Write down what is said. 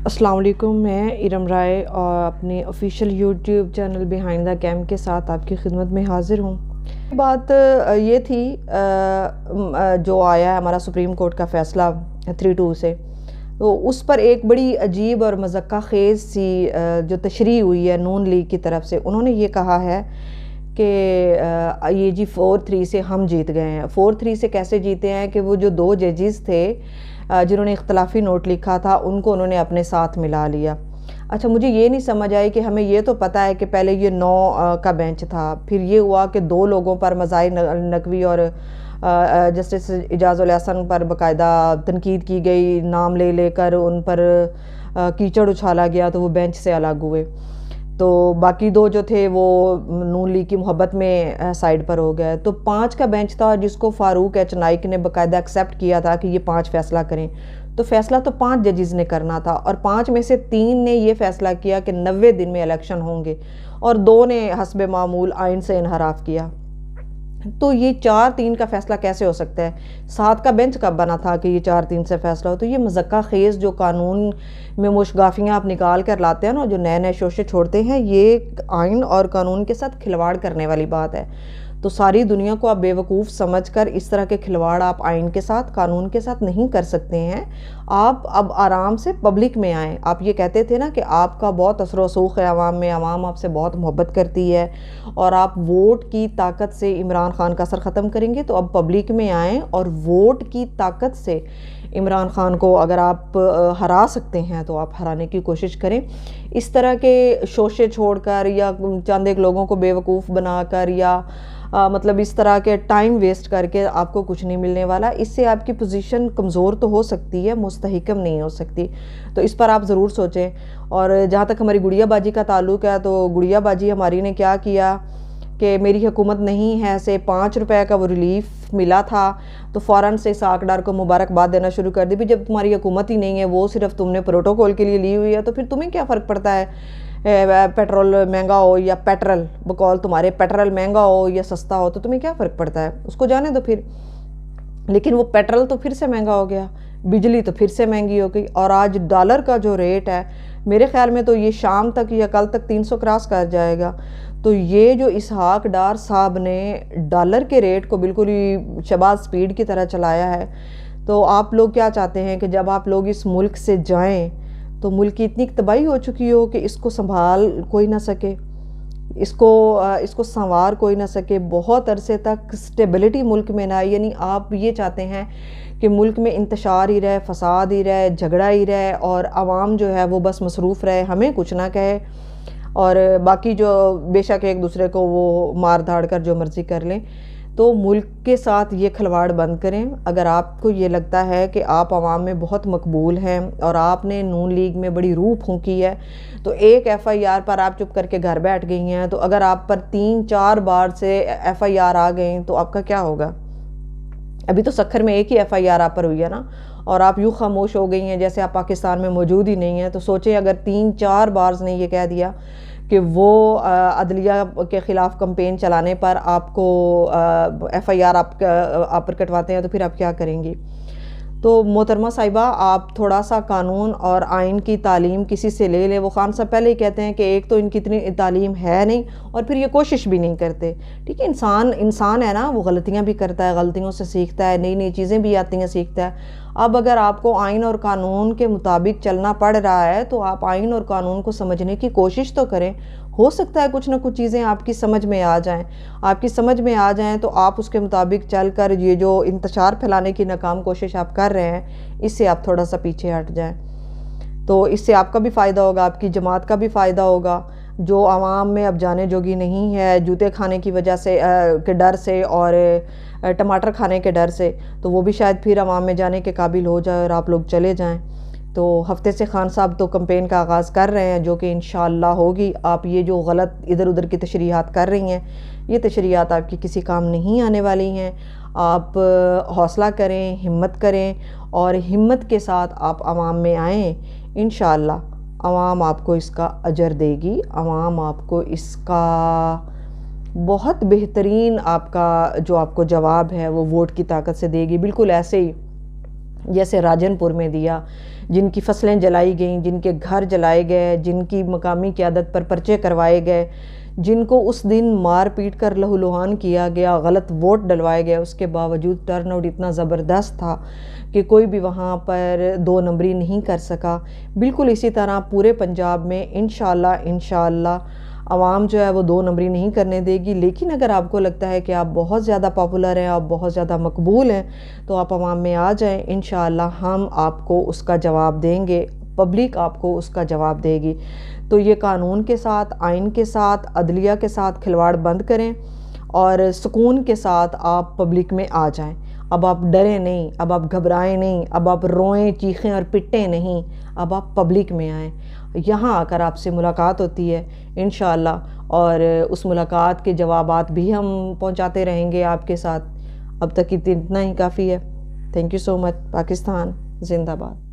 अस्सलाम वालेकुम, मैं इरम राय और अपने official YouTube channel behind the cam के साथ आपकी खिदमत में हाज़िर हूँ। बात ये थी जो आया है हमारा सुप्रीम कोर्ट का फ़ैसला 3-2 से, तो उस पर एक बड़ी अजीब और मज़क्का ख़ेज़ सी जो तशरीह हुई है नून लीग की तरफ से। उन्होंने ये कहा है कि ये जी 4-3 से हम जीत गए हैं। 4-3 से कैसे जीते हैं कि वो जो 2 जजेस थे जिन्होंने इख्तलाफी नोट लिखा था उनको उन्होंने अपने साथ मिला लिया। अच्छा, मुझे ये नहीं समझ आई कि हमें ये तो पता है कि पहले ये 9 का बेंच था, फिर ये हुआ कि 2 लोगों पर मज़ाहिर नकवी और जस्टिस इजाज़ुल हसन पर बाकायदा तनकीद की गई, नाम ले लेकर उन पर कीचड़ उछाला गया तो वो बेंच से अलग हुए। तो बाकी 2 जो थे वो नून लीग की मोहब्बत में साइड पर हो गए। तो 5 का बेंच था जिसको फ़ारूक एच नाइक ने बाकायदा एक्सेप्ट किया था कि ये 5 फ़ैसला करें। तो फ़ैसला तो 5 जजेस ने करना था और 5 में से 3 ने ये फ़ैसला किया कि 90 दिन में इलेक्शन होंगे और 2 ने हस्बे मामूल आइन से इनहराफ किया। तो ये 4-3 का फ़ैसला कैसे हो सकता है? 7 का बेंच कब बना था कि ये 4-3 से फ़ैसला हो? तो ये मज़क्का ख़ेज़ जो कानून में मुशगाफियाँ आप निकाल कर लाते हैं ना, जो नए-नए शोशे छोड़ते हैं, ये आइन और कानून के साथ खिलवाड़ करने वाली बात है। तो सारी दुनिया को आप बेवकूफ़ समझकर इस तरह के खिलवाड़ आप आइन के साथ, कानून के साथ नहीं कर सकते हैं। आप अब आराम से पब्लिक में आएँ। आप ये कहते थे ना कि आपका बहुत असर रसूख है अवाम में, अवाम आपसे बहुत मोहब्बत करती है और आप वोट की ताकत से इमरान खान का असर ख़त्म करेंगे। तो अब पब्लिक में आएँ और वोट की ताकत से इमरान खान को अगर आप हरा सकते हैं तो आप हराने की कोशिश करें। इस तरह के शोशे छोड़कर या चंद एक लोगों को बेवकूफ़ बनाकर या मतलब इस तरह के टाइम वेस्ट करके आपको कुछ नहीं मिलने वाला। इससे आपकी पोजीशन कमज़ोर तो हो सकती है, मुस्तहकम नहीं हो सकती। तो इस पर आप ज़रूर सोचें। और जहाँ तक हमारी गुड़िया बाजी का ताल्लुक़ है, तो गुड़िया बाजी हमारी ने क्या किया कि मेरी हुकूमत नहीं है से 5 रुपए का वो रिलीफ मिला था तो फ़ौरन से इसहाक़ डार को मुबारकबाद देना शुरू कर दी। भी जब तुम्हारी हुकूमत ही नहीं है, वो सिर्फ तुमने प्रोटोकॉल के लिए ली हुई है, तो फिर तुम्हें क्या फ़र्क पड़ता है पेट्रोल महंगा हो या पेट्रोल बकौल तुम्हारे पेट्रोल महंगा हो या सस्ता हो, तो तुम्हें क्या फ़र्क पड़ता है, उसको जाने दो फिर। लेकिन वो पेट्रोल तो फिर से महंगा हो गया, बिजली तो फिर से महंगी हो गई और आज डॉलर का जो रेट है मेरे ख्याल में तो ये शाम तक या कल तक 300 क्रॉस कर जाएगा। तो ये जो इसहाक़ डार साहब ने डॉलर के रेट को बिल्कुल ही शबाज स्पीड की तरह चलाया है। तो आप लोग क्या चाहते हैं कि जब आप लोग इस मुल्क से जाएं तो मुल्क की इतनी तबाही हो चुकी हो कि इसको संभाल कोई ना सके, इसको संवार कोई ना सके, बहुत अरसे तक स्टेबिलिटी मुल्क में ना आए। यानी आप ये चाहते हैं कि मुल्क में इंतशार ही रहे, फसाद ही रहे, झगड़ा ही रहे और आवाम जो है वो बस मसरूफ़ रहे, हमें कुछ ना कहे और बाकी जो बेशक एक दूसरे को वो मार धाड़ कर जो मर्ज़ी कर लें। तो मुल्क के साथ ये खिलवाड़ बंद करें। अगर आपको ये लगता है कि आप आवाम में बहुत मकबूल हैं और आपने नून लीग में बड़ी रूह फूंकी है, तो एक FIR पर आप चुप करके घर बैठ गई हैं, तो अगर आप पर 3-4 बार से FIR आ गई तो आपका क्या होगा? अभी तो सखर में एक ही FIR आप पर हुई है ना, और आप यूँ खामोश हो गई हैं जैसे आप पाकिस्तान में मौजूद ही नहीं हैं। तो सोचें अगर 3-4 बार ने ये कह दिया कि वो अदलिया के ख़िलाफ़ कैंपेन चलाने पर आपको FIR आप पर कटवाते हैं, तो फिर आप क्या करेंगी? तो मोहतरमा साहिबा, आप थोड़ा सा कानून और आइन की तालीम किसी से ले लें। वो खान साहब पहले ही कहते हैं कि एक तो इनकी इतनी तालीम है नहीं और फिर ये कोशिश भी नहीं करते। ठीक है, इंसान है ना, वो गलतियाँ भी करता है, गलतियों से सीखता है, नई नई चीज़ें भी आती हैं, सीखता है। अब अगर आपको आइन और कानून के मुताबिक चलना पड़ रहा है तो आप आइन और कानून को समझने की कोशिश तो करें। हो सकता है कुछ ना कुछ चीज़ें आपकी समझ में आ जाएं, तो आप उसके मुताबिक चलकर ये जो इंतशार फैलाने की नाकाम कोशिश आप कर रहे हैं, इससे आप थोड़ा सा पीछे हट जाएं। तो इससे आपका भी फ़ायदा होगा, आपकी जमात का भी फ़ायदा होगा। जो आवाम में अब जाने जोगी नहीं है जूते खाने की वजह से के डर से और टमाटर खाने के डर से, तो वो भी शायद फिर आवाम में जाने के काबिल हो जाए और आप लोग चले जाएं। तो हफ्ते से खान साहब तो कैंपेन का आगाज़ कर रहे हैं, जो कि इंशाअल्लाह होगी। आप ये जो गलत इधर उधर की तशरीहात कर रही हैं, ये तशरीहात आपकी किसी काम नहीं आने वाली हैं। आप हौसला करें, हिम्मत करें और हिम्मत के साथ आप आवाम में आएँ। इंशाअल्लाह आवाम आपको इसका अजर देगी, आवाम आपको इसका बहुत बेहतरीन आपको जवाब है वो वोट की ताकत से देगी। बिल्कुल ऐसे ही जैसे राजनपुर में दिया, जिनकी फसलें जलाई गईं, जिनके घर जलाए गए, जिनकी मकामी क़यादत पर पर्चे करवाए गए, जिनको उस दिन मार पीट कर लहूलुहान किया गया, गलत वोट डलवाए गए, उसके बावजूद टर्नआउट इतना ज़बरदस्त था कि कोई भी वहाँ पर 2 नंबरी नहीं कर सका। बिल्कुल इसी तरह पूरे पंजाब में इंशाअल्लाह आवाम जो है वो 2 नंबरी नहीं करने देगी। लेकिन अगर आपको लगता है कि आप बहुत ज़्यादा पॉपुलर हैं, आप बहुत ज़्यादा मकबूल हैं, तो आप आवाम में आ जाएं। इंशाअल्लाह हम आपको उसका जवाब देंगे, पब्लिक आपको उसका जवाब देगी। तो ये कानून के साथ, आइन के साथ, अदलिया के साथ खिलवाड़ बंद करें और सुकून के साथ आप पब्लिक में आ जाएं। अब आप डरें नहीं, अब आप घबराएं नहीं, अब आप रोएं, चीखें और पिटें नहीं, अब आप पब्लिक में आएँ। यहाँ आकर आपसे मुलाकात होती है इंशाअल्लाह, और उस मुलाकात के जवाबात भी हम पहुँचाते रहेंगे आपके साथ। अब तक इतना ही काफ़ी है। Thank you so much. Pakistan जिंदाबाद।